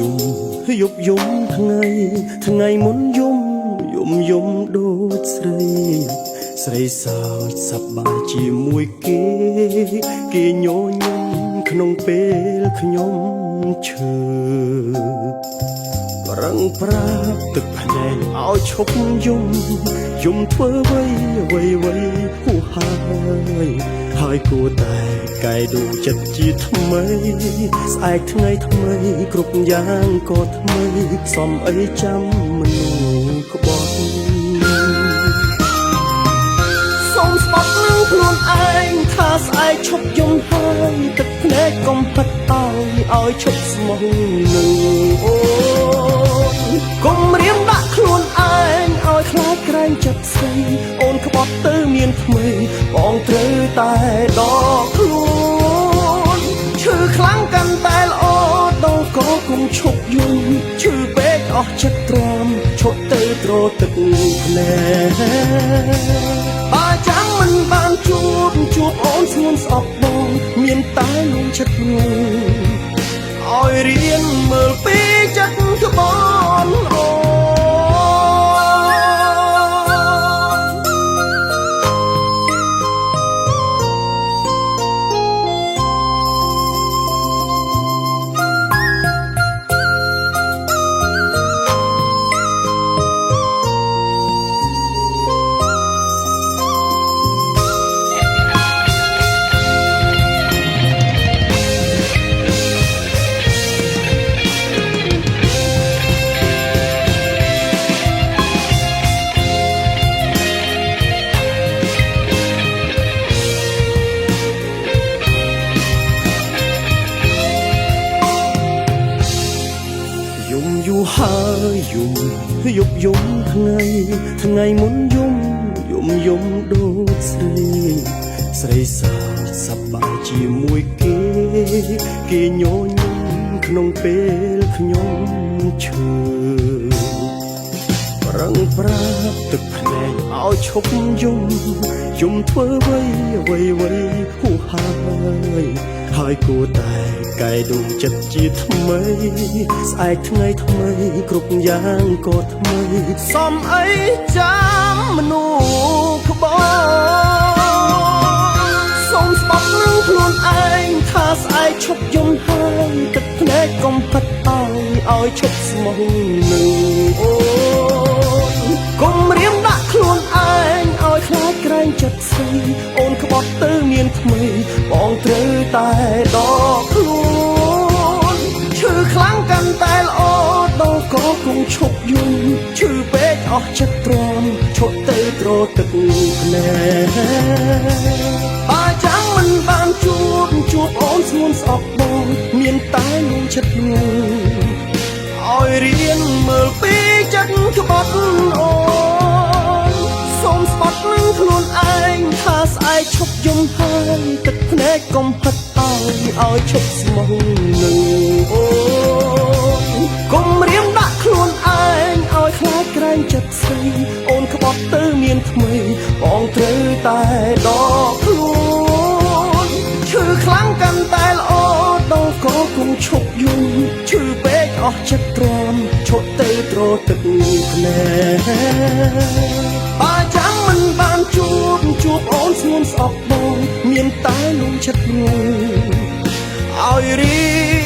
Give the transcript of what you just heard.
មយប់យំថ្ងៃមុនយំដូចស្រីសើចសប្បាយជាមួយគេញញឹមក្នុងពេលខ្ញុំឈឺប្រឹងប្រាប់ទឹកភ្នែកឲ្យឈប់យំធ្វើអ្វីហួហើយគួរតែកែដួងចិត្តជាថ្មីស្អែកថ្ងៃថ្មីគ្រប់យ៉ាងក៏ថ្មីសំអីចាំមនុស្សក្បត់សូមស្បត់នឹងខ្លួនឯងថាស្អែកឈប់យំហើយទឹកភ្នែកកុំផិតឲ្យឈប់ស្មោះនឹងអូកុំរៀមដាក់ខ្លួនឯងឲ្យខ្លាចក្រែងចិត្តស្រីអូនក្បត់ទៅមានថ្មីបងត្រូវតែដកខ្លួនឈឺខ្លាំងកាន់តែល្អដល់ក៏គុំឈប់យំឈឺពេកអស់ចិត្តទ្រាំឈប់ទៅត្រទឹកភ្នែកបើចាំមិនបានជួបអូនស្ងួនស្អប់បងមានតែលំចិត្តងងឲ្យរៀនមើលពីចិត្តក្បត់អូយូរហើយយប់ថ្ងៃមុនយំដូចស្រីសើចសប្បាយជាមួយគេញញឹមក្នុងពេលខ្ញុំឈឺប្រឹងប្រាប់ទឹកភ្នែកឲ្យឈប់យំធ្វើអ្វីហួហើយគួរតែកែដួងចិត្តជាថ្មីស្អែកថ្ងៃថ្មីគ្រប់យ៉ាងក៏ថ្មីសំអីចាំមនុស្សក្បត់សូមស្បត់នឹងខ្លួនឯងថាស្អែកឈប់យំហើយទឹកភ្នែកកុំផិតឲ្យឈប់ស្មោះនឹងអូកុំរៀមដាក់ខ្លួនឯងឲ្យខ្លាចក្រែងចិត្តស្រីអូនក្បត់ទៅមានថ្មីបងត្រូវតែដកខ្លួនឈឺខ្លាំងកាន់តែល្អដល់ក៏គុំឈប់យំឈឺពេកអស់ចិត្តទ្រាំឈប់ទៅត្រទឹកភ្នែកបើចាំមិនបានជួបអូនស្ងួនស្អប់បងមានតែលំចិត្តងងឲ្យរៀនមើលពីចិត្តក្បត់អូនសូមស្បត់នឹងខ្លួនឯងថាស្អែកឈប់យំហើយទឹកភ្នែកកុំផិតឲ្យឈប់ស្មោះនឹងអូនកុំរៀមដាក់ខ្លួនឯងឲ្យខ្លាចក្រែងចិត្តស្រីអូនក្បត់ទៅមានថ្មីបងត្រូវតែដកខ្លួនឈឺខ្លាំងកាន់តែល្អដល់ក៏គុំឈប់យំឈឺពេកអស់ចិត្តទ្រាំឈប់ទៅត្រទឹកភ្នែកបើចាំមិនបានជួបអូនស្ងួនស្អប់បងមានតែលំចិត្តងងឲ្យរៀ